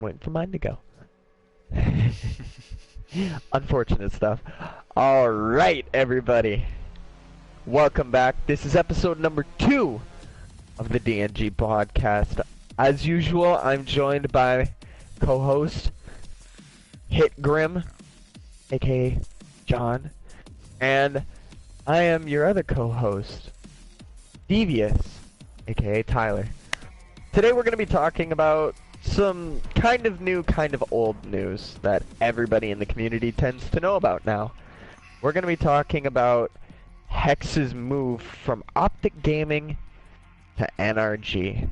Waiting for mine to go. Unfortunate stuff. Alright, everybody. Welcome back. This is episode number 2 of the DNG podcast. As usual, I'm joined by co-host HitGrim, aka John, and I am your other co-host, Devious, aka Tyler. Today we're going to be talking about some kind of new, kind of old news that everybody in the community tends to know about now. We're going to be talking about Hex's move from Optic Gaming to NRG.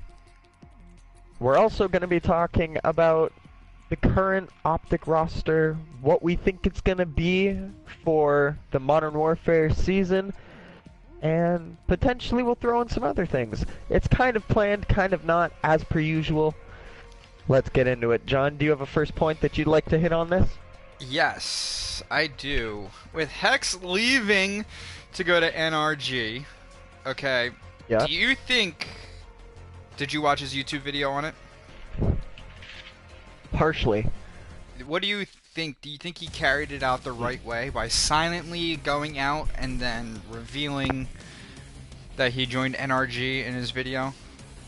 We're also going to be talking about the current Optic roster, what we think it's going to be for the Modern Warfare season, and potentially we'll throw in some other things. It's kind of planned, kind of not, as per usual. Let's get into it. John, do you have a first point that you'd like to hit on this? Yes, I do. With Hex leaving to go to NRG, okay, Yeah. do you think... Did you watch his YouTube video on it? Partially. What do you think? Do you think he carried it out the right way by silently going out and then revealing that he joined NRG in his video?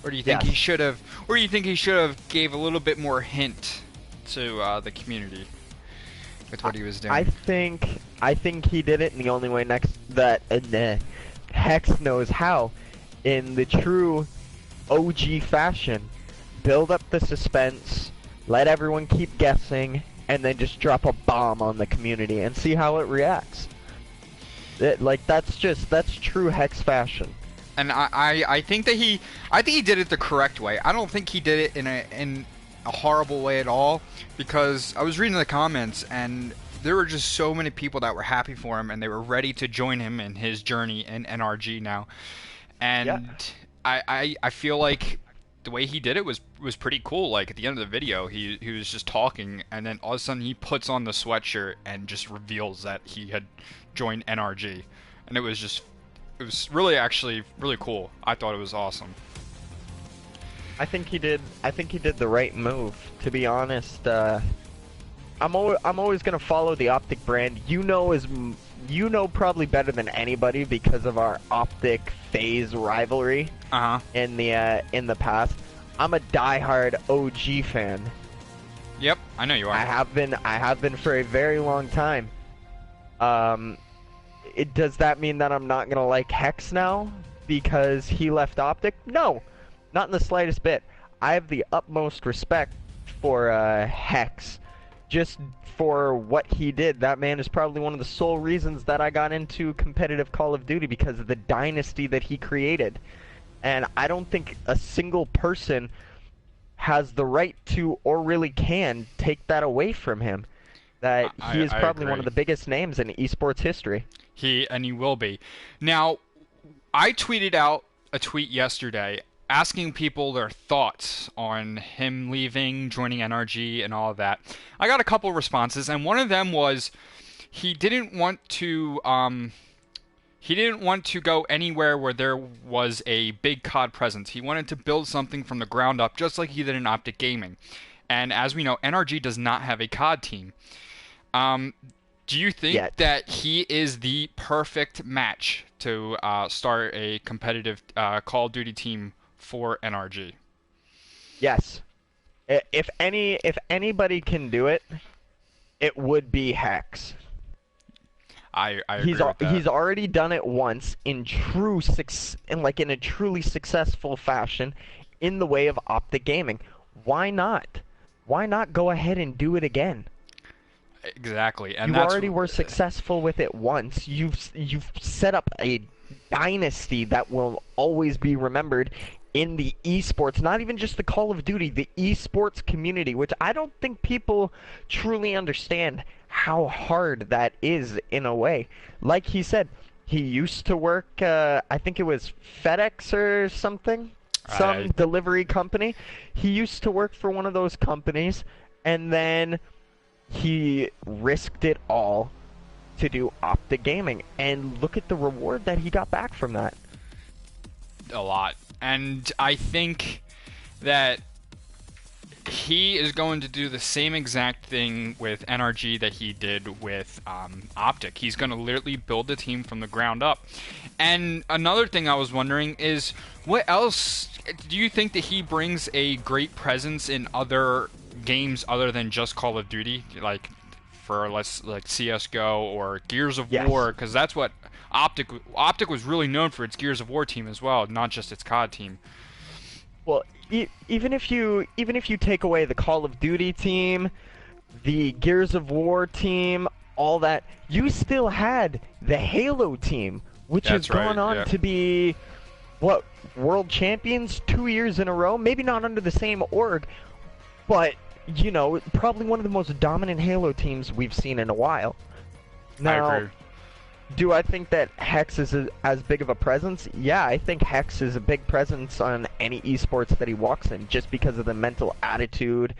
Or do you think he should have? Or do you think he should have gave a little bit more hint to the community with what he was doing? I think he did it in the only way that Hex knows how, in the true OG fashion. Build up the suspense, let everyone keep guessing, and then just drop a bomb on the community and see how it reacts. That's true Hex fashion. And I think that he did it the correct way. I don't think he did it in a horrible way at all, because I was reading the comments and there were just so many people that were happy for him and they were ready to join him in his journey in NRG now. And yeah. I feel like the way he did it was pretty cool. Like at the end of the video, he was just talking, and then all of a sudden he puts on the sweatshirt and just reveals that he had joined NRG, and it was really actually really cool. I thought it was awesome. I think he did the right move. To be honest, I'm always gonna follow the Optic brand. You know probably better than anybody because of our Optic FaZe rivalry. In the past. I'm a diehard OG fan. Yep, I know you are. I have been for a very long time. Does that mean that I'm not gonna like Hex now because he left Optic? No, not in the slightest bit. I have the utmost respect for Hex, just for what he did. That man is probably one of the sole reasons that I got into competitive Call of Duty, because of the dynasty that he created. And I don't think a single person has the right to, or really can, take that away from him. That he is probably one of the biggest names in esports history. He will be. Now, I tweeted out a tweet yesterday asking people their thoughts on him leaving, joining NRG, and all of that. I got a couple responses, and one of them was he didn't want to go anywhere where there was a big COD presence. He wanted to build something from the ground up, just like he did in Optic Gaming. And as we know, NRG does not have a COD team. Do you think that he is the perfect match to start a competitive Call of Duty team for NRG? Yes. If anybody can do it, it would be Hex. I agree with that. He's already done it once in a truly successful fashion in the way of Optic Gaming. Why not? Why not go ahead and do it again? Exactly, and you already were successful with it once. You've set up a dynasty that will always be remembered in the esports, not even just the Call of Duty, the esports community, which I don't think people truly understand how hard that is in a way. Like he said, he used to work, I think it was FedEx or something, some delivery company. He used to work for one of those companies, and then he risked it all to do Optic Gaming, and look at the reward that he got back from that. A lot. And I think that he is going to do the same exact thing with NRG that he did with Optic. He's going to literally build the team from the ground up. And another thing I was wondering is, what else do you think that he brings a great presence in other games other than just Call of Duty, like CS:GO or Gears of War? Because that's what Optic was really known for, its Gears of War team as well, not just its COD team. Well, even if you take away the Call of Duty team, the Gears of War team, all that, you still had the Halo team, which has gone on to be world champions 2 years in a row. Maybe not under the same org, but probably one of the most dominant Halo teams we've seen in a while. Now, I agree. Do I think that Hex is as big of a presence? Yeah, I think Hex is a big presence on any esports that he walks in, just because of the mental attitude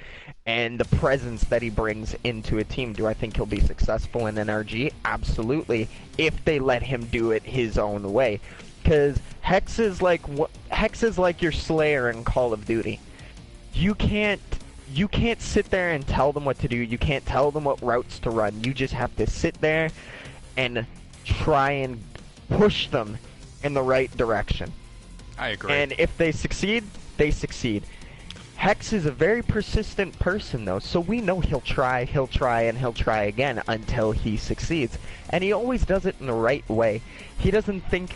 and the presence that he brings into a team. Do I think he'll be successful in NRG? Absolutely, if they let him do it his own way. Because Hex is like your Slayer in Call of Duty. You can't sit there and tell them what to do. You can't tell them what routes to run. You just have to sit there and try and push them in the right direction. I agree. And if they succeed, they succeed. Hex is a very persistent person, though, so we know he'll try, and he'll try again until he succeeds. And he always does it in the right way. He doesn't think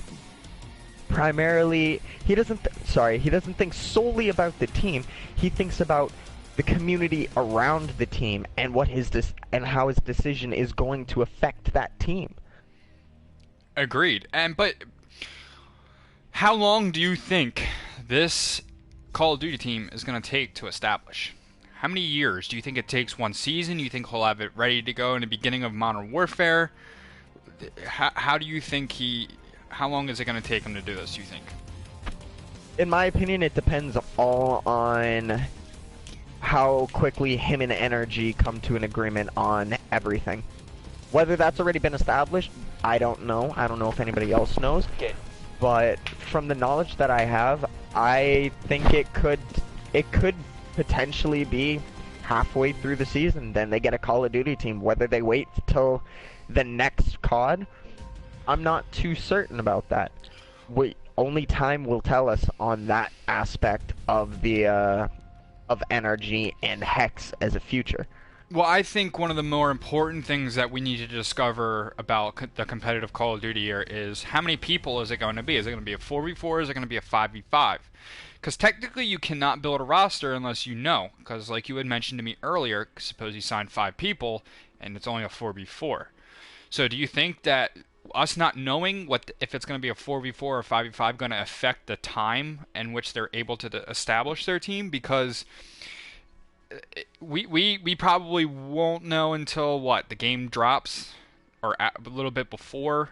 he doesn't think solely about the team. He thinks about the community around the team and how his decision is going to affect that team. Agreed. But how long do you think this Call of Duty team is going to take to establish? How many years? Do you think it takes one season? Do you think he'll have it ready to go in the beginning of Modern Warfare? How do you think how long is it going to take him to do this, do you think? In my opinion, it depends all on how quickly him and NRG come to an agreement on everything. Whether that's already been established, I don't know. I don't know if anybody else knows. But from the knowledge that I have, I think it could potentially be halfway through the season. Then they get a Call of Duty team. Whether they wait till the next COD, I'm not too certain about that. Only time will tell us on that aspect of the of NRG and Hex as a future. Well, I think one of the more important things that we need to discover about the competitive Call of Duty here is how many people is it going to be? Is it going to be a 4v4? Is it going to be a 5v5? Because technically you cannot build a roster unless you know. Because like you had mentioned to me earlier, suppose you sign 5 people and it's only a 4v4. So do you think that us not knowing if it's going to be a 4v4 or 5v5 going to affect the time in which they're able to establish their team? Because we probably won't know until the game drops, or a little bit before.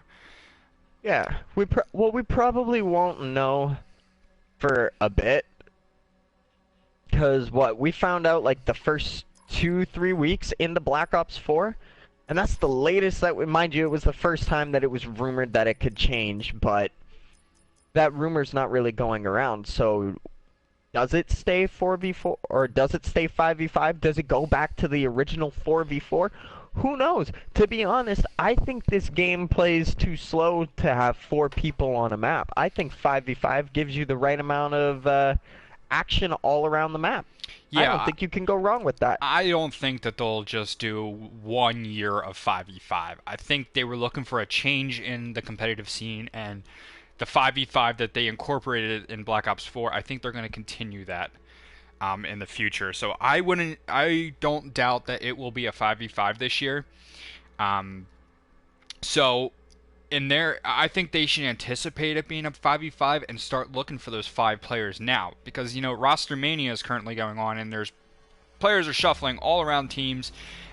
Yeah, we probably won't know for a bit, because we found out like the first 2-3 weeks into Black Ops 4, and that's the latest that mind you, it was the first time that it was rumored that it could change, but that rumor's not really going around. So does it stay 4v4 or does it stay 5v5? Does it go back to the original 4v4? Who knows? To be honest, I think this game plays too slow to have 4 people on a map. I think 5v5 gives you the right amount of action all around the map. Yeah, I don't think you can go wrong with that. I don't think that they'll just do 1 year of 5v5. I think they were looking for a change in the competitive scene, and the 5v5 that they incorporated in Black Ops 4, I think they're going to continue that in the future. So I don't doubt that it will be a 5v5 this year. So in there, I think they should anticipate it being a 5v5 and start looking for those 5 players now, because roster mania is currently going on, and players are shuffling all around teams,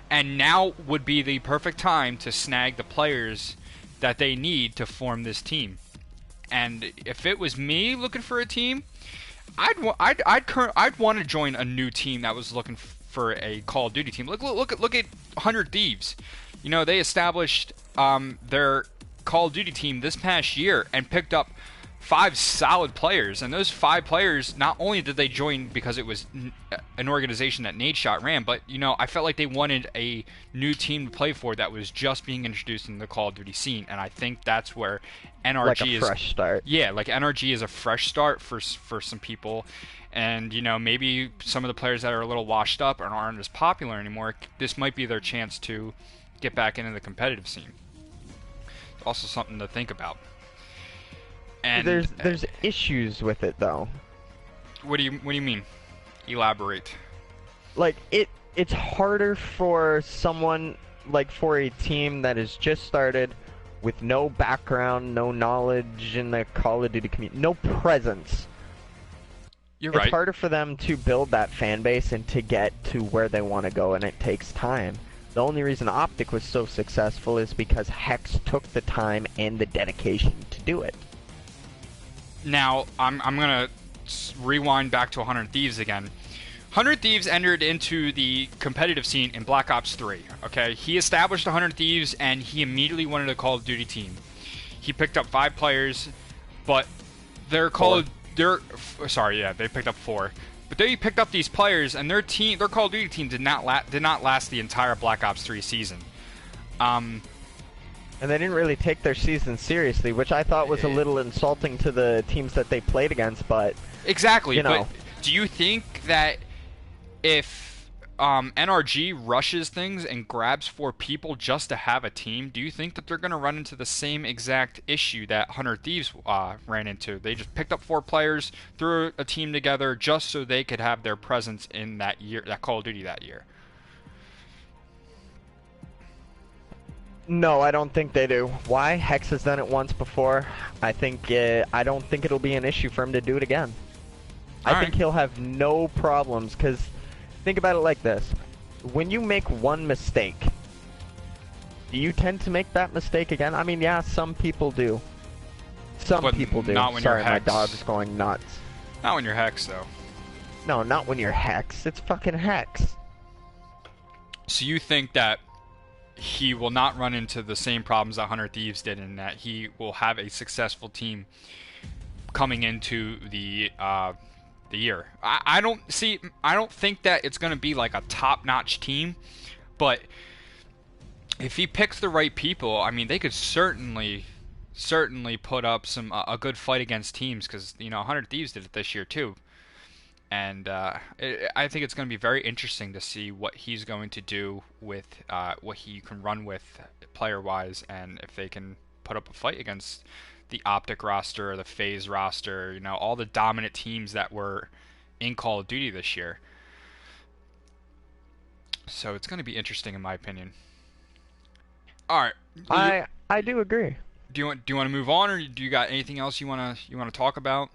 and now would be the perfect time to snag the players that they need to form this team. And if it was me looking for a team, I'd want to join a new team that was looking for a Call of Duty team. Look at 100 Thieves. They established their Call of Duty team this past year and picked up 5 solid players, and those 5 players, not only did they join because it was an organization that Nadeshot ran, but I felt like they wanted a new team to play for that was just being introduced in the Call of Duty scene, and I think that's where NRG like a fresh start. Yeah, like NRG is a fresh start for some people, and maybe some of the players that are a little washed up and aren't as popular anymore, this might be their chance to get back into the competitive scene. It's also something to think about. And there's issues with it though. What do you mean? Elaborate. Like it's harder for someone, like for a team that has just started with no background, no knowledge in the Call of Duty community, no presence. You're right. It's harder for them to build that fan base and to get to where they want to go, and it takes time. The only reason Optic was so successful is because Hex took the time and the dedication to do it. Now, I'm going to rewind back to 100 Thieves again. 100 Thieves entered into the competitive scene in Black Ops 3, okay? He established 100 Thieves, and he immediately wanted a Call of Duty team. He picked up 5 players, but they picked up 4. But they picked up these players, and their Call of Duty team did not last the entire Black Ops 3 season. And they didn't really take their season seriously, which I thought was a little insulting to the teams that they played against, but... Exactly, but do you think that if NRG rushes things and grabs 4 people just to have a team, do you think that they're going to run into the same exact issue that 100 Thieves ran into? They just picked up 4 players, threw a team together just so they could have their presence in that Call of Duty that year. No, I don't think they do. Why? Hex has done it once before. I don't think it'll be an issue for him to do it again. I think he'll have no problems, because think about it like this. When you make one mistake, do you tend to make that mistake again? I mean, yeah, some people do. Some people do. Not when Sorry, you're Hex. My dog's going nuts. Not when you're Hex, though. No, not when you're Hex. It's fucking Hex. So you think that he will not run into the same problems that 100 Thieves did, and that he will have a successful team coming into the year. I don't think that it's going to be like a top-notch team, but if he picks the right people, I mean, they could certainly put up a good fight against teams, because 100 Thieves did it this year too. And I think it's going to be very interesting to see what he's going to do with what he can run with player-wise, and if they can put up a fight against the Optic roster or the FaZe roster, all the dominant teams that were in Call of Duty this year. So it's going to be interesting, in my opinion. All right, I do agree. Do you want to move on, or do you got anything else you want to talk about?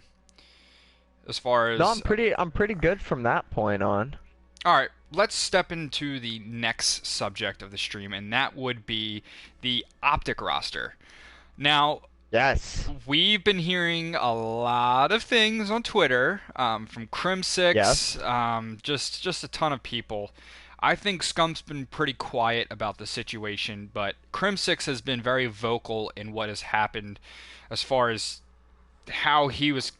As far as... No, I'm pretty good from that point on. Alright, let's step into the next subject of the stream, and that would be the Optic roster. Now, yes, we've been hearing a lot of things on Twitter, from Crim6, yes. Just a ton of people. I think Scump's been pretty quiet about the situation, but Crim6 has been very vocal in what has happened as far as how he was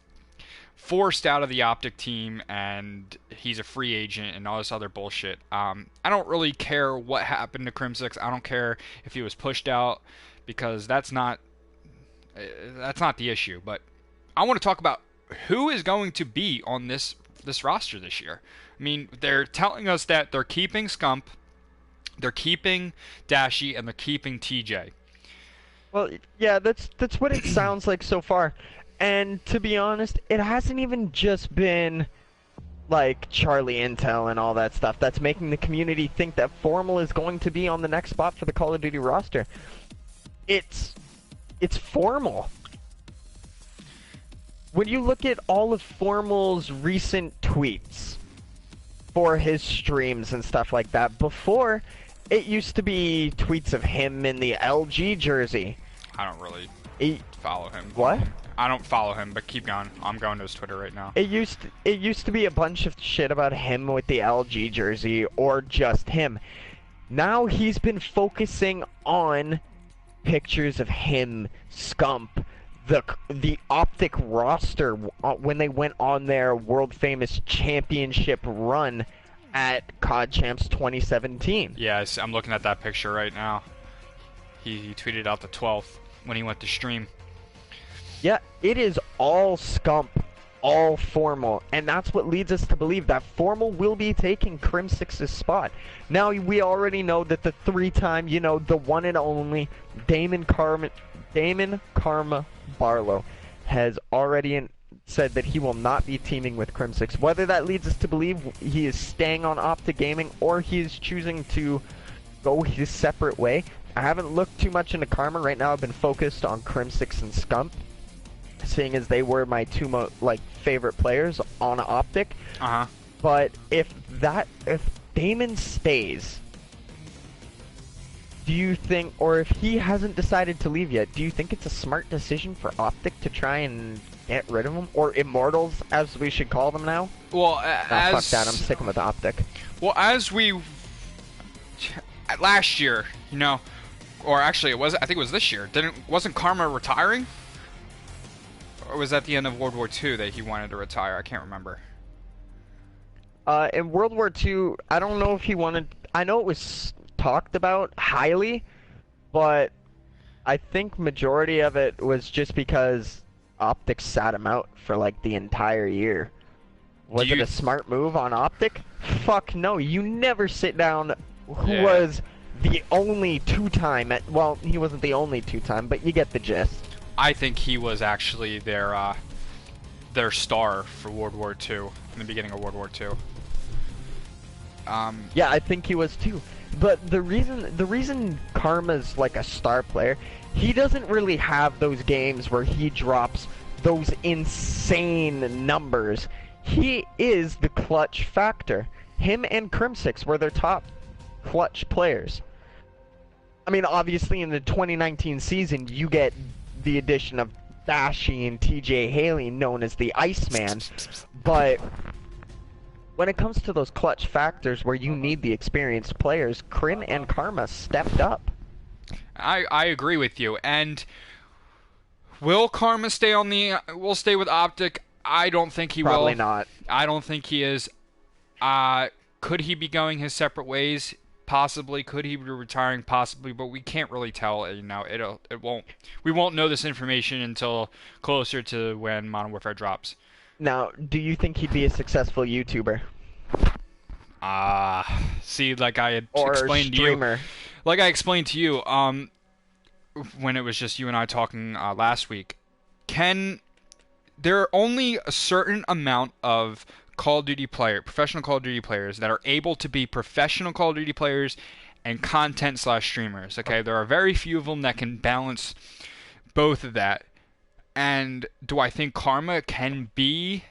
forced out of the Optic team and he's a free agent and all this other bullshit. I don't really care what happened to Crim6. I don't care if he was pushed out, because that's not the issue. But I want to talk about who is going to be on this roster this year. I mean, they're telling us that they're keeping Scump, they're keeping Dashy, and they're keeping TJ. Well, yeah, that's what it sounds like so far. And to be honest, it hasn't even just been like Charlie Intel and all that stuff that's making the community think that Formal is going to be on the next spot for the Call of Duty roster. It's Formal. When you look at all of Formal's recent tweets for his streams and stuff like that, before it used to be tweets of him in the LG jersey. I don't really follow him. What? I don't follow him, but keep going. I'm going to his Twitter right now. It used to be a bunch of shit about him with the LG jersey, or just him. Now he's been focusing on pictures of him, Scump, the Optic roster when they went on their world famous championship run at COD Champs 2017. Yes, I'm looking at that picture right now. He tweeted out the 12th when he went to stream. Yeah, it is all scump, all formal, and that's what leads us to believe that formal will be taking Crim6's spot. Now, we already know that the three-time, the one and only Damon Karma Barlow has already said that he will not be teaming with Crim6. Whether that leads us to believe he is staying on Optic Gaming or he is choosing to go his separate way, I haven't looked too much into Karma. Right now I've been focused on Crim6 and Scump, seeing as they were my two favorite players on Optic. But if Damon stays, do you think, or if he hasn't decided to leave yet, do you think it's a smart decision for Optic to try and get rid of him? Or Immortals, as we should call them now? Well, fuck that, I'm sticking with Optic. Well, last year, or actually I think it was this year, wasn't Karma retiring? Or was that the end of World War II that he wanted to retire? I can't remember. In World War II, I don't know if he wanted... I know it was talked about highly, but I think majority of it was just because Optic sat him out for the entire year. Was it a smart move on Optic? Fuck no, you never sit down who was the only two-time... Well, he wasn't the only two-time, but you get the gist. I think he was actually their star for World War II, in the beginning of World War II. Yeah, I think he was too. But the reason Karma's a star player, he doesn't really have those games where he drops those insane numbers. He is the clutch factor. Him and Crim6 were their top clutch players. I mean, obviously in the 2019 season, you get the addition of Dashi and TJ Haley, known as the Iceman, but when it comes to those clutch factors where you need the experienced players, Crim and Karma stepped up. I agree with you. And will Karma stay with Optic? I don't think he will. Probably not. I don't think he is. Could he be going his separate ways? Possibly. Could he be retiring? Possibly. But we can't really tell. We won't know this information until closer to when Modern Warfare drops. Now, do you think he'd be a successful YouTuber? See, like I had or explained streamer. to you, like I explained to you, when it was just you and I talking last week, there are only a certain amount of professional Call of Duty players that are able to be professional Call of Duty players and content/streamers. Okay, there are very few of them that can balance both of that. And do I think Karma can be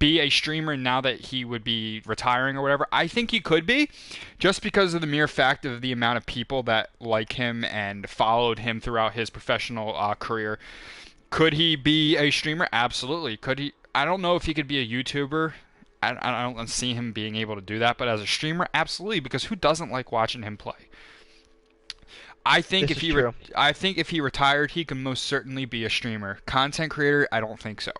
a streamer now that he would be retiring or whatever? I think he could be, just because of the mere fact of the amount of people that like him and followed him throughout his professional career. Could he be a streamer? Absolutely. Could he? I don't know if he could be a YouTuber. I don't see him being able to do that, but as a streamer, absolutely, because who doesn't like watching him play? I think if he retired, he can most certainly be a streamer. Content creator, I don't think so.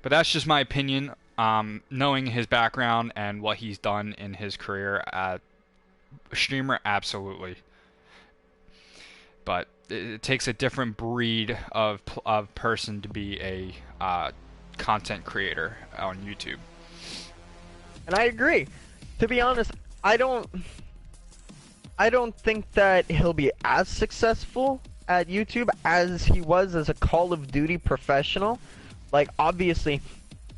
But that's just my opinion. Knowing his background and what he's done in his career, streamer, absolutely. But it takes a different breed of person to be a content creator on YouTube. And I agree. To be honest, I don't think that he'll be as successful at YouTube as he was as a Call of Duty professional. Like, obviously,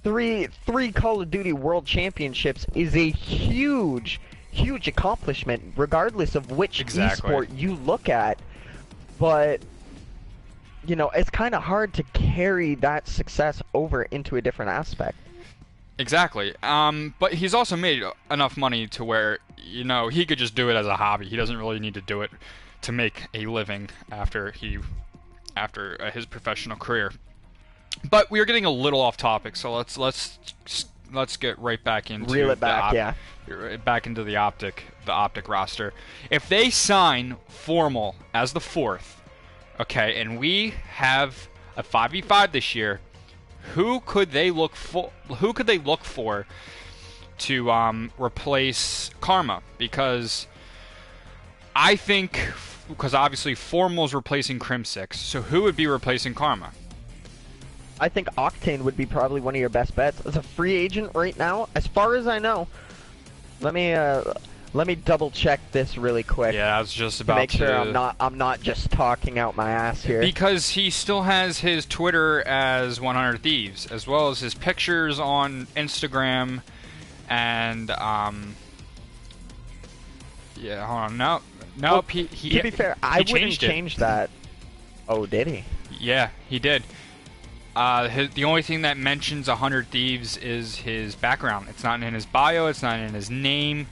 three Call of Duty World Championships is a huge accomplishment, regardless of which esport you look at. But, it's kind of hard to carry that success over into a different aspect. Exactly. But he's also made enough money to where, he could just do it as a hobby. He doesn't really need to do it to make a living after his professional career. But we are getting a little off topic, so let's get right back into reel it back, back into the Optic roster. If they sign Formal as the fourth, Okay, and we have a 5v5 this year. Who could they look for? Who could they look for to replace Karma? Because I think, because obviously Formal's replacing Crimsix, so who would be replacing Karma? I think Octane would be probably one of your best bets as a free agent right now. As far as I know, let me double check this really quick. Yeah, I was just about to make sure I'm not just talking out my ass here. Because he still has his Twitter as 100 Thieves, as well as his pictures on Instagram, and yeah, hold on, nope, Well, he to be fair, I wouldn't changed it. change that. Oh, did he? Yeah, he did. The only thing that mentions 100 Thieves is his background. It's not in his bio. It's not in his name.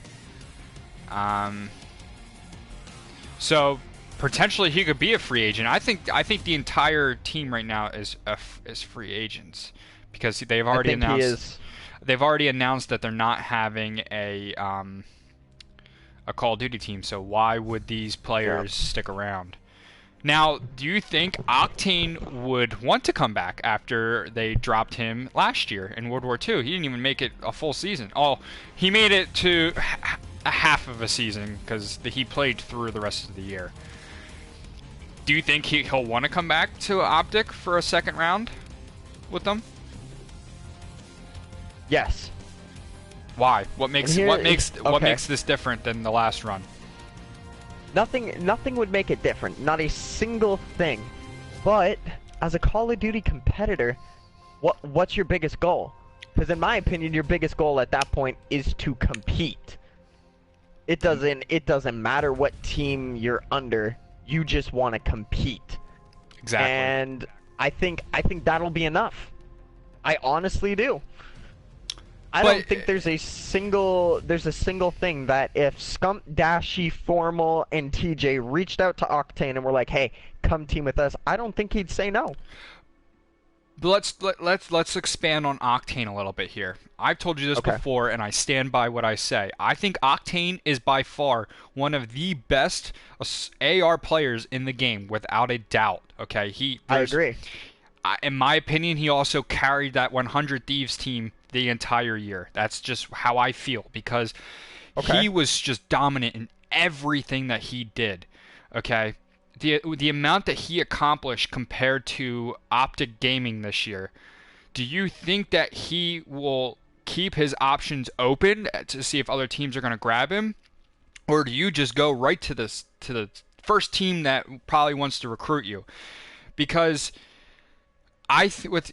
So potentially he could be a free agent. I think the entire team right now is free agents because they've already announced. They've already announced that they're not having a Call of Duty team. So why would these players stick around? Now, do you think Octane would want to come back after they dropped him last year in World War II? He didn't even make it a full season. Oh, he made it to a half of a season because he played through the rest of the year. Do you think he'll want to come back to Optic for a second round with them? Yes. Why? What makes this different than the last run? Nothing would make it different. Not a single thing. But as a Call of Duty competitor, what's your biggest goal? Because in my opinion, your biggest goal at that point is to compete. It doesn't matter what team you're under. You just want to compete. Exactly. And I think that'll be enough. I honestly do. I don't think there's a single thing that if Scump, Dashy, Formal, and TJ reached out to Octane and were like, "Hey, come team with us," I don't think he'd say no. But let's expand on Octane a little bit here. I've told you this before, and I stand by what I say. I think Octane is by far one of the best AR players in the game, without a doubt. Okay, I agree. In my opinion, he also carried that 100 Thieves team the entire year. That's just how I feel, because he was just dominant in everything that he did. Okay, the amount that he accomplished compared to Optic Gaming this year. Do you think that he will keep his options open to see if other teams are going to grab him, or do you just go right to the first team that probably wants to recruit you? Because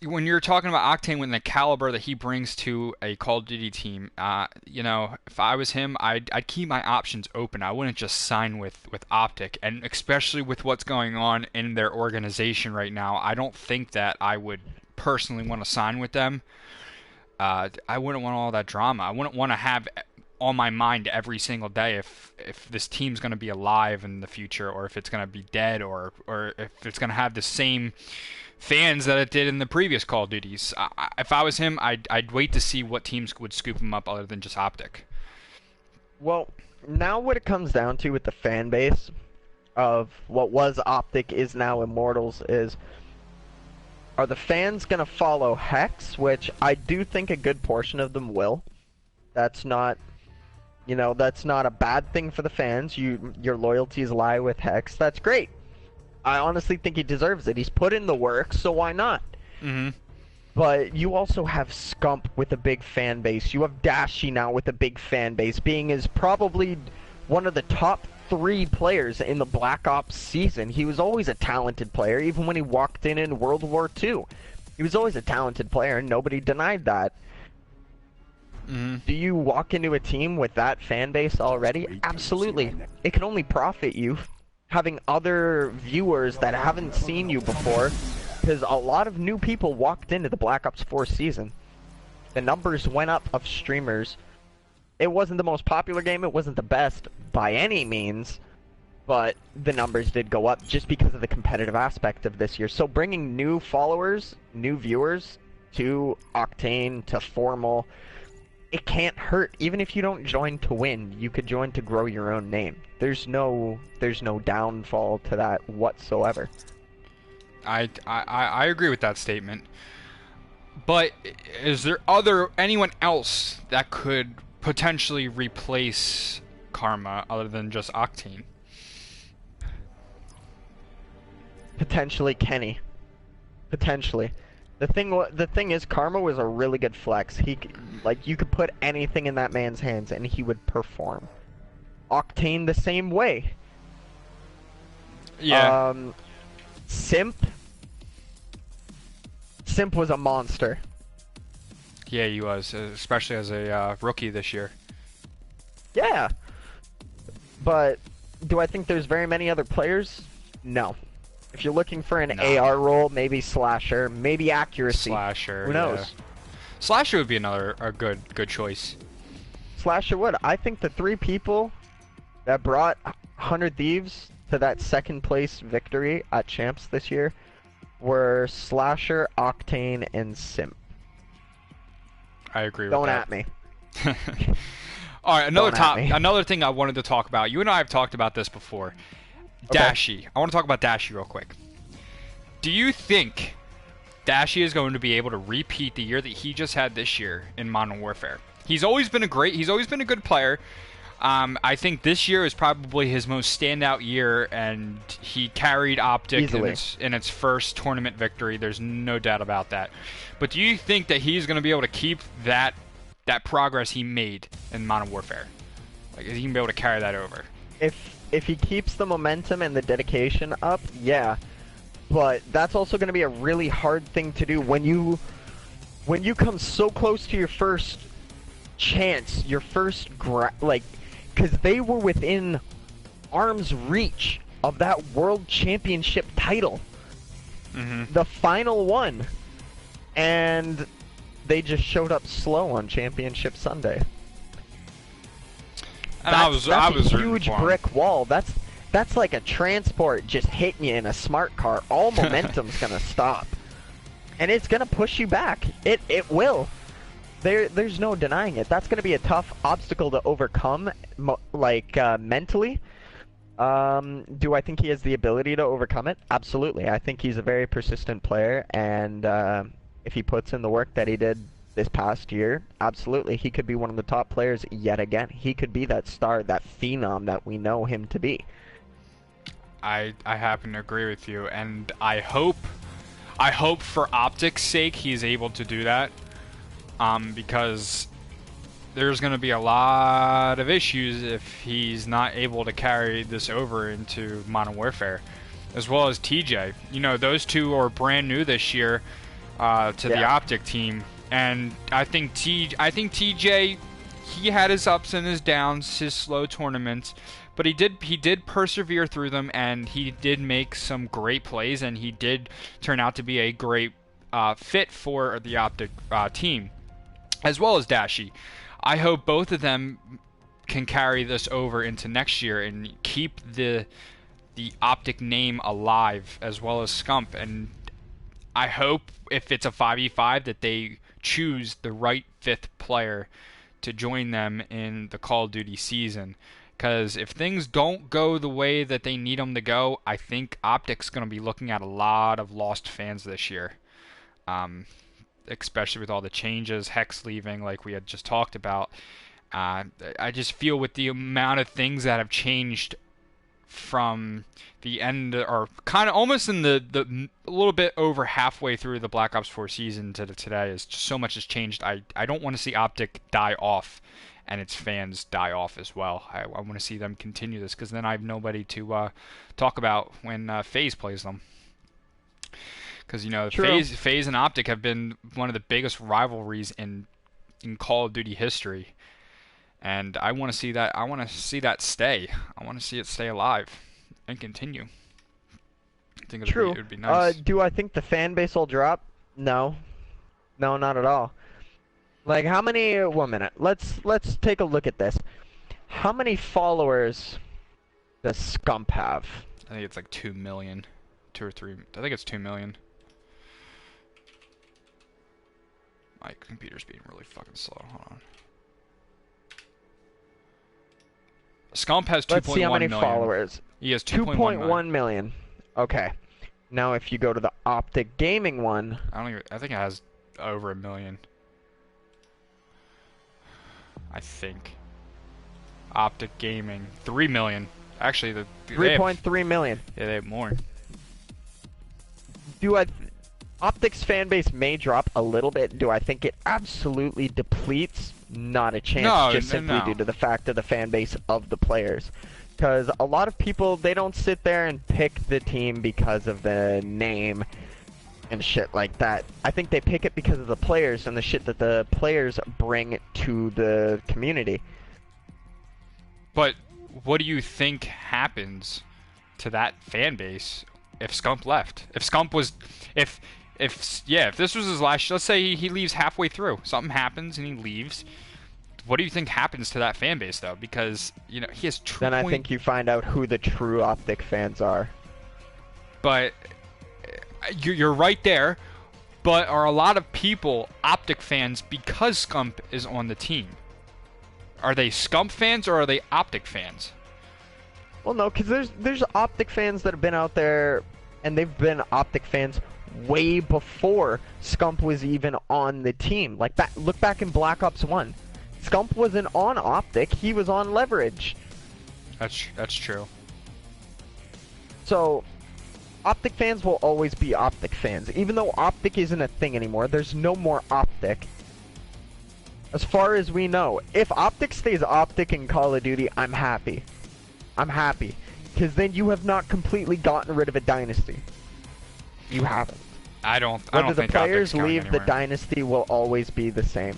when you're talking about Octane, with the caliber that he brings to a Call of Duty team, if I was him, I'd keep my options open. I wouldn't just sign with Optic, and especially with what's going on in their organization right now, I don't think that I would personally want to sign with them. I wouldn't want all that drama. I wouldn't want to have on my mind every single day if this team's going to be alive in the future, or if it's going to be dead, or if it's going to have the same fans that it did in the previous Call of Duties. If I was him, I'd wait to see what teams would scoop him up other than just Optic. Well, now what it comes down to with the fan base of what was Optic is now Immortals is, are the fans going to follow Hex, which I do think a good portion of them will. That's not a bad thing for the fans. Your loyalties lie with Hex. That's great. I honestly think he deserves it. He's put in the work, so why not? Mm-hmm. But you also have Scump with a big fan base. You have Dashy now with a big fan base, being is probably one of the top 3 players in the Black Ops season. He was always a talented player, even when he walked in World War II. He was always a talented player, and nobody denied that. Mm-hmm. Do you walk into a team with that fan base already? Absolutely. It can only profit you having other viewers that haven't seen you before, because a lot of new people walked into the Black Ops 4 season. The numbers went up of streamers. It wasn't the most popular game, it wasn't the best by any means, but the numbers did go up just because of the competitive aspect of this year. So bringing new followers, new viewers to Octane, to Formal, it can't hurt. Even if you don't join to win, you could join to grow your own name. There's no downfall to that whatsoever. I agree with that statement. But is there anyone else that could potentially replace Karma other than just Octane? Potentially Kenny. Potentially. The thing is, Karma was a really good flex. Like, you could put anything in that man's hands and he would perform. Octane the same way. Yeah. Simp was a monster. Yeah, he was, especially as a rookie this year. Yeah. But do I think there's very many other players? No. If you're looking for an AR role, maybe Slasher, maybe Accuracy. Slasher. Who knows? Yeah. Slasher would be a good choice. Slasher would. I think the three people that brought 100 Thieves to that second place victory at Champs this year were Slasher, Octane, and Simp. I agree with Don't that. at me. All right, another thing I wanted to talk about. You and I have talked about this before. Okay. Dashie. I want to talk about Dashie real quick. Do you think Dashie is going to be able to repeat the year that he just had this year in Modern Warfare? He's always been a good player. I think this year is probably his most standout year, and he carried Optic in its first tournament victory. There's no doubt about that. But do you think that he's going to be able to keep that progress he made in Modern Warfare? Like, is he going to be able to carry that over? If he keeps the momentum and the dedication up, yeah. But that's also going to be a really hard thing to do when you come so close to your first chance, your first because they were within arm's reach of that world championship title, the final one, and they just showed up slow on Championship Sunday. And that's a huge rooting for him. brick wall. That's like a transport just hitting you in a smart car. All momentum's gonna stop, and it's gonna push you back. It will. There's no denying it. That's gonna be a tough obstacle to overcome, mentally. Do I think he has the ability to overcome it? Absolutely. I think he's a very persistent player, and if he puts in the work that he did this past year, absolutely, he could be one of the top players yet again. He could be that star, that phenom that we know him to be. I happen to agree with you, and I hope for Optic's sake he's able to do that, because there's going to be a lot of issues if he's not able to carry this over into Modern Warfare, as well as TJ. You know, those two are brand new this year to the Optic team. And I think TJ, he had his ups and his downs, his slow tournaments, but he did persevere through them, and he did make some great plays, and he did turn out to be a great fit for the Optic team, as well as Dashie. I hope both of them can carry this over into next year and keep the Optic name alive, as well as Scump. And I hope if it's a 5v5 that they choose the right fifth player to join them in the Call of Duty season. Because if things don't go the way that they need them to go, I think Optic's going to be looking at a lot of lost fans this year. Especially with all the changes, Hex leaving, like we had just talked about. I just feel with the amount of things that have changed from the end, or kind of almost in the a little bit over halfway through the Black Ops 4 season to today, is just so much has changed. I don't want to see Optic die off and its fans die off as well. I want to see them continue this, because then I have nobody to talk about when FaZe plays them. Because, you know, FaZe and Optic have been one of the biggest rivalries in Call of Duty history. And I want to see that. I want to see that stay. I want to see it stay alive and continue. I think it would be nice. Do I think the fan base will drop? No, not at all. Like, how many? 1 minute. Let's take a look at this. How many followers does Scump have? I think it's like 2 million, 2 or 3. I think it's 2 million. My computer's being really fucking slow. Hold on. Scump has 2.1 million. Let's see how many followers. He has 2.1 million. Okay. Now, if you go to the Optic Gaming one, I think it has over 1 million. I think. Optic Gaming, 3 million. Actually, 3.3 million. Yeah, they have more. Optic's fan base may drop a little bit. Do I think it absolutely depletes? Not a chance. No, just simply no. due to the fact of the fan base of the players. Because a lot of people, they don't sit there and pick the team because of the name and shit like that. I think they pick it because of the players and the shit that the players bring to the community. But what do you think happens to that fan base if Scump left? If Scump was, if this was his last, let's say he leaves halfway through, something happens and he leaves. What do you think happens to that fan base though? Because he has true. Then I think you find out who the true Optic fans are. But you're right there. But are a lot of people Optic fans because Scump is on the team? Are they Scump fans or are they Optic fans? Well, no, because there's Optic fans that have been out there, and they've been Optic fans way before Scump was even on the team. Like, look back in Black Ops 1. Scump wasn't on Optic, he was on Leverage. That's true. So, Optic fans will always be Optic fans. Even though Optic isn't a thing anymore, there's no more Optic. As far as we know, if Optic stays Optic in Call of Duty, I'm happy. I'm happy. Because then you have not completely gotten rid of a dynasty. You haven't. I don't Whether the think players Optic's going leave, the anywhere. dynasty will always be the same.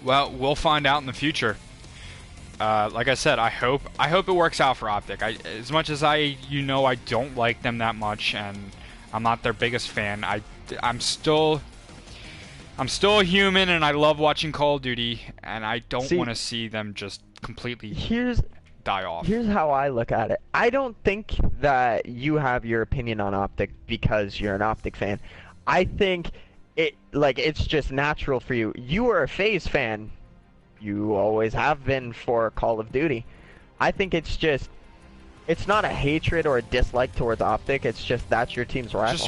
Well, we'll find out in the future. Like I said, I hope it works out for Optic. As much as I don't like them that much, and I'm not their biggest fan. I'm still a human, and I love watching Call of Duty, and I don't want to see them just completely die off. Here's how I look at it. I don't think that you have your opinion on Optic because you're an Optic fan. I think it's just natural for you. You are a FaZe fan. You always have been for Call of Duty. I think it's not a hatred or a dislike towards Optic. It's just that's your team's rival. It's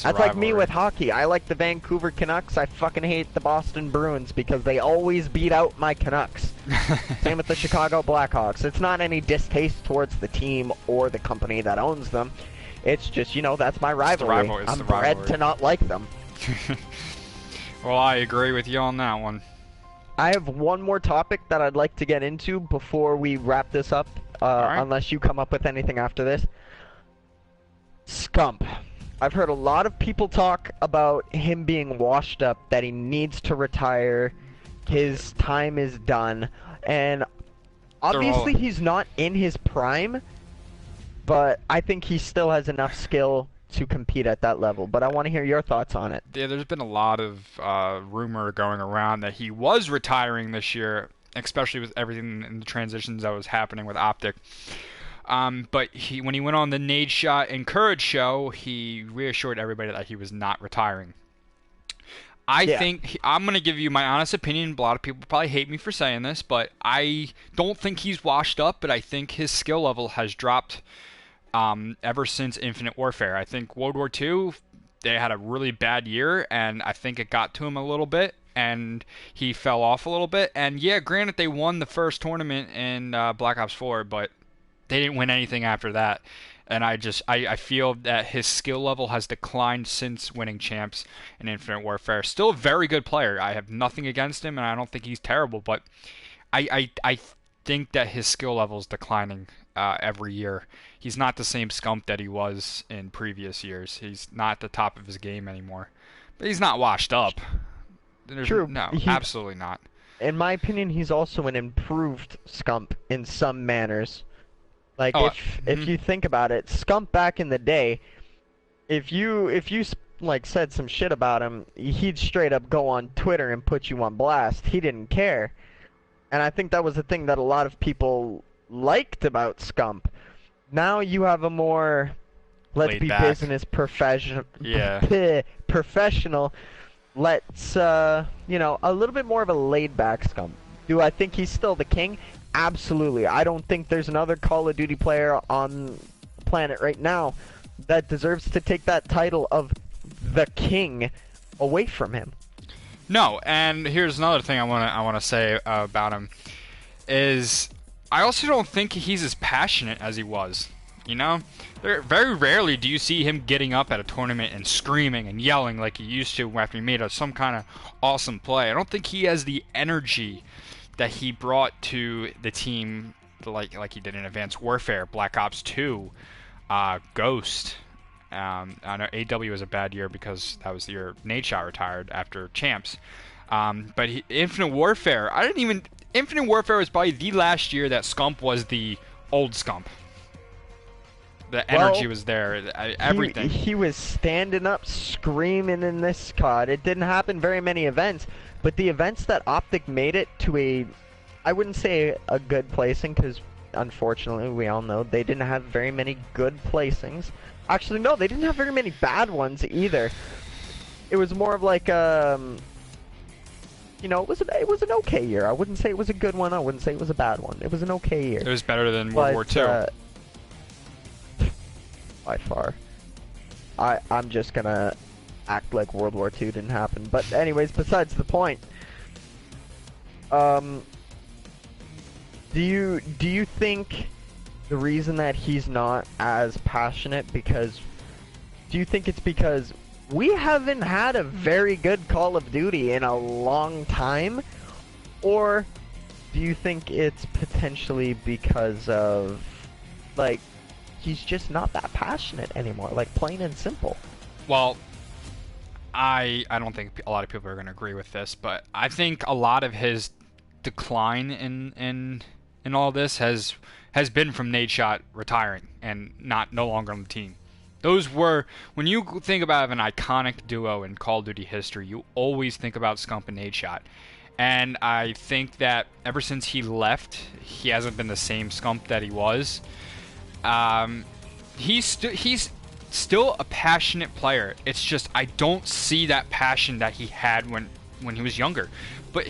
a That's like me with hockey. I like the Vancouver Canucks. I fucking hate the Boston Bruins because they always beat out my Canucks. Same with the Chicago Blackhawks. It's not any distaste towards the team or the company that owns them. It's just, that's my rivalry. I'm bred to not like them. Well, I agree with you on that one. I have one more topic that I'd like to get into before we wrap this up, right. Unless you come up with anything after this. Scump. I've heard a lot of people talk about him being washed up, that he needs to retire, his time is done, and obviously he's not in his prime, but I think he still has enough skill to compete at that level. But I want to hear your thoughts on it. Yeah, there's been a lot of rumor going around that he was retiring this year, especially with everything in the transitions that was happening with Optic. But when he went on the Nade Shot and Courage show, he reassured everybody that he was not retiring. I think I'm going to give you my honest opinion. A lot of people probably hate me for saying this, but I don't think he's washed up, but I think his skill level has dropped ever since Infinite Warfare. I think World War II, they had a really bad year, and I think it got to him a little bit, and he fell off a little bit. And yeah, granted, they won the first tournament in Black Ops 4, but they didn't win anything after that. And I feel that his skill level has declined since winning champs in Infinite Warfare. Still a very good player. I have nothing against him, and I don't think he's terrible, but I think that his skill level is declining every year. He's not the same Scump that he was in previous years. He's not at the top of his game anymore. But he's not washed up. True. No, absolutely not. In my opinion, he's also an improved Scump in some manners. Like, if you think about it, Scump back in the day, if you said some shit about him, he'd straight up go on Twitter and put you on blast. He didn't care. And I think that was the thing that a lot of people liked about Scump. Now you have a more, let's be business professional. Yeah. Professional. Let's, a little bit more of a laid-back Scump. Do I think he's still the king? Absolutely. I don't think there's another Call of Duty player on the planet right now that deserves to take that title of the king away from him. No, and here's another thing I wanna say about him is I also don't think he's as passionate as he was. You know, very rarely do you see him getting up at a tournament and screaming and yelling like he used to after he made some kind of awesome play. I don't think he has the energy that he brought to the team like he did in Advanced Warfare, Black Ops 2, Ghost. I know AW was a bad year because that was the year Nadeshot retired after Champs. But Infinite Warfare, Infinite Warfare was probably the last year that Scump was the old Scump. The energy was there, everything. He was standing up, screaming in this COD. It didn't happen very many events, but the events that Optic made it to I wouldn't say a good placing, because unfortunately we all know they didn't have very many good placings. Actually, no, they didn't have very many bad ones either. It was more of like, you know, it was an okay year. I wouldn't say it was a good one. I wouldn't say it was a bad one. It was an okay year. It was better than World War II. By far. I'm just gonna act like World War II didn't happen. But anyways, besides the point. Do you think the reason that he's not as passionate do you think it's because we haven't had a very good Call of Duty in a long time? Or do you think it's potentially because of, like, he's just not that passionate anymore, like, plain and simple? Well, I don't think a lot of people are going to agree with this, but I think a lot of his decline in all this has been from Nadeshot retiring and no longer on the team. Those were, when you think about an iconic duo in Call of Duty history, you always think about Scump and Nadeshot. And I think that ever since he left, he hasn't been the same Scump that he was. He's still a passionate player. It's just I don't see that passion that he had when he was younger. But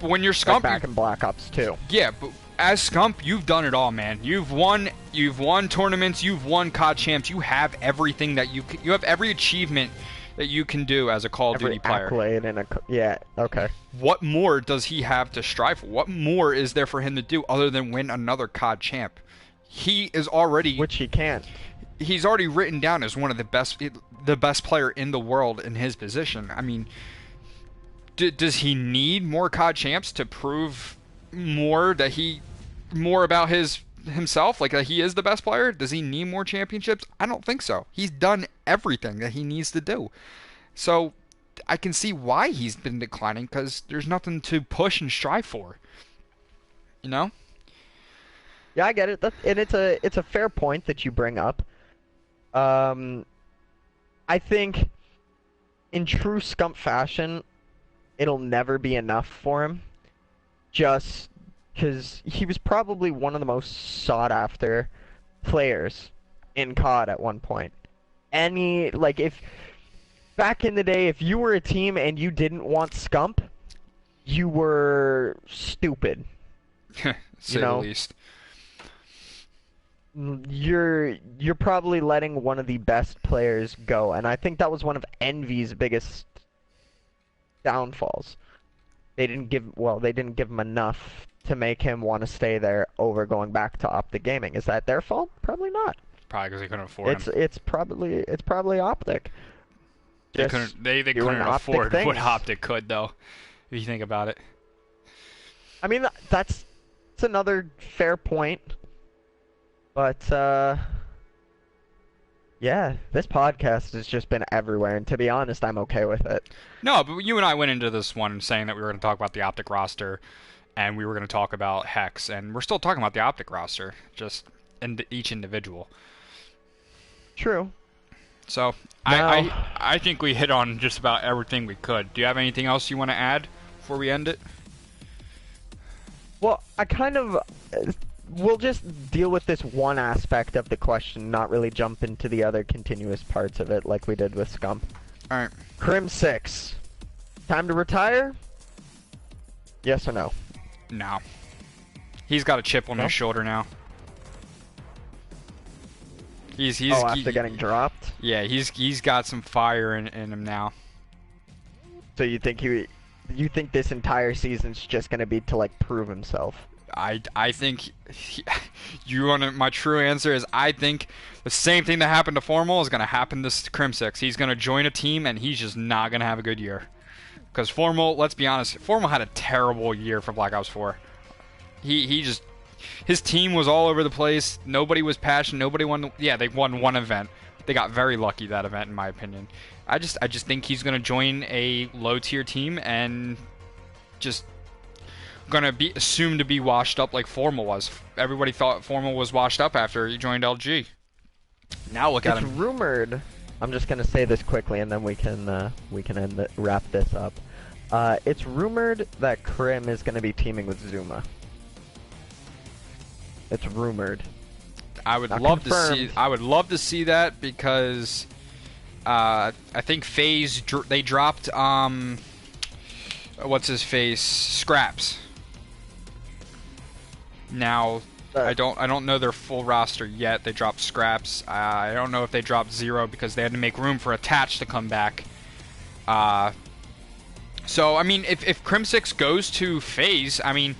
when you're Scump, like back in Black Ops 2. Yeah, but as Scump, you've done it all, man. You've won tournaments, you've won COD champs. You have everything that you have every achievement that you can do as a Call of Duty player. Accolade and yeah, okay. What more does he have to strive for? What more is there for him to do other than win another COD champ? He is already, which he can't. He's already written down as one of the best player in the world in his position. I mean, does he need more COD champs to prove more about himself, like that he is the best player? Does he need more championships? I don't think so. He's done everything that he needs to do. So I can see why he's been declining, because there's nothing to push and strive for. You know? Yeah, I get it. And it's a fair point that you bring up. I think in true Scump fashion, it'll never be enough for him. Just because he was probably one of the most sought-after players in COD at one point. If back in the day, if you were a team and you didn't want Scump, you were stupid. Say the least. You're probably letting one of the best players go, and I think that was one of Envy's biggest downfalls. They didn't give him enough to make him want to stay there over going back to Optic Gaming. Is that their fault? Probably not. Probably because they couldn't afford him. It's probably Optic. They couldn't afford what Optic could, though. If you think about it. I mean, that's another fair point. But yeah, this podcast has just been everywhere, and to be honest, I'm okay with it. No, but you and I went into this one saying that we were going to talk about the Optic roster, and we were going to talk about Hex, and we're still talking about the Optic roster, just each individual. True. So, I think we hit on just about everything we could. Do you have anything else you want to add before we end it? Well, we'll just deal with this one aspect of the question, not really jump into the other continuous parts of it like we did with Scump. Alright. Crim 6. Time to retire? Yes or no? No. He's got a chip on his shoulder now. After getting dropped? Yeah, he's got some fire in him now. So you think this entire season's just gonna be to like prove himself? I think my true answer is I think the same thing that happened to Formal is gonna happen to Crimsix. He's gonna join a team and he's just not gonna have a good year. Because Formal, let's be honest, Formal had a terrible year for Black Ops 4. His team was all over the place. Nobody was passionate. Nobody won. Yeah, they won one event. They got very lucky that event, in my opinion. I just think he's gonna join a low tier team and just gonna be assumed to be washed up like Formal was. Everybody thought Formal was washed up after he joined LG. Now look at him. It's rumored. I'm just gonna say this quickly, and then we can wrap this up. It's rumored that Krim is gonna be teaming with Zuma. It's rumored. I would love to see that because I think FaZe they dropped what's his face, Scraps. Now I don't know their full roster yet. They dropped Scraps. I don't know if they dropped Zero because they had to make room for Attach to come back. So I mean, if Crimsix goes to FaZe, I mean,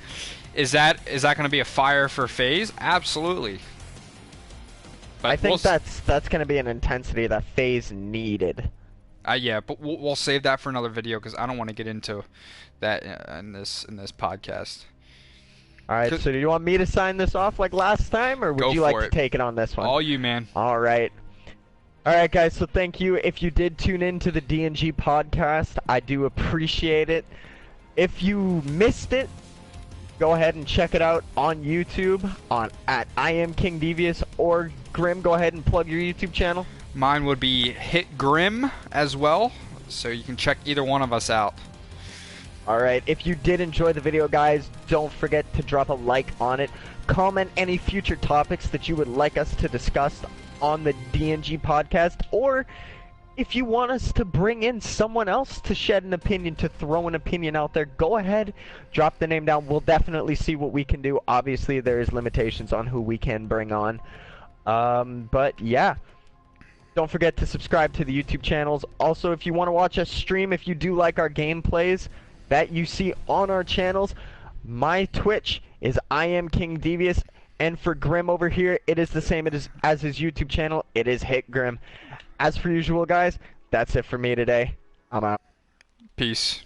is that going to be a fire for FaZe? Absolutely. But I think that's going to be an intensity that FaZe needed. Yeah, but we'll save that for another video because I don't want to get into that in this podcast. All right, so do you want me to sign this off like last time, or would you like to take it on this one? All you, man. All right. All right, guys, so thank you. If you did tune in to the DNG podcast, I do appreciate it. If you missed it, go ahead and check it out on YouTube at I Am King Devious, or Grim, go ahead and plug your YouTube channel. Mine would be HitGrim as well, so you can check either one of us out. Alright, if you did enjoy the video, guys, don't forget to drop a like on it. Comment any future topics that you would like us to discuss on the DNG podcast, or if you want us to bring in someone else to shed an opinion, to throw an opinion out there, go ahead, drop the name down. We'll definitely see what we can do. Obviously, there is limitations on who we can bring on. But yeah, don't forget to subscribe to the YouTube channels. Also, if you want to watch us stream, if you do like our gameplays that you see on our channels, my Twitch is I Am King Devious, and for Grim over here, it is the same as his YouTube channel. It is HitGrim. As per usual, guys, that's it for me today. I'm out. Peace.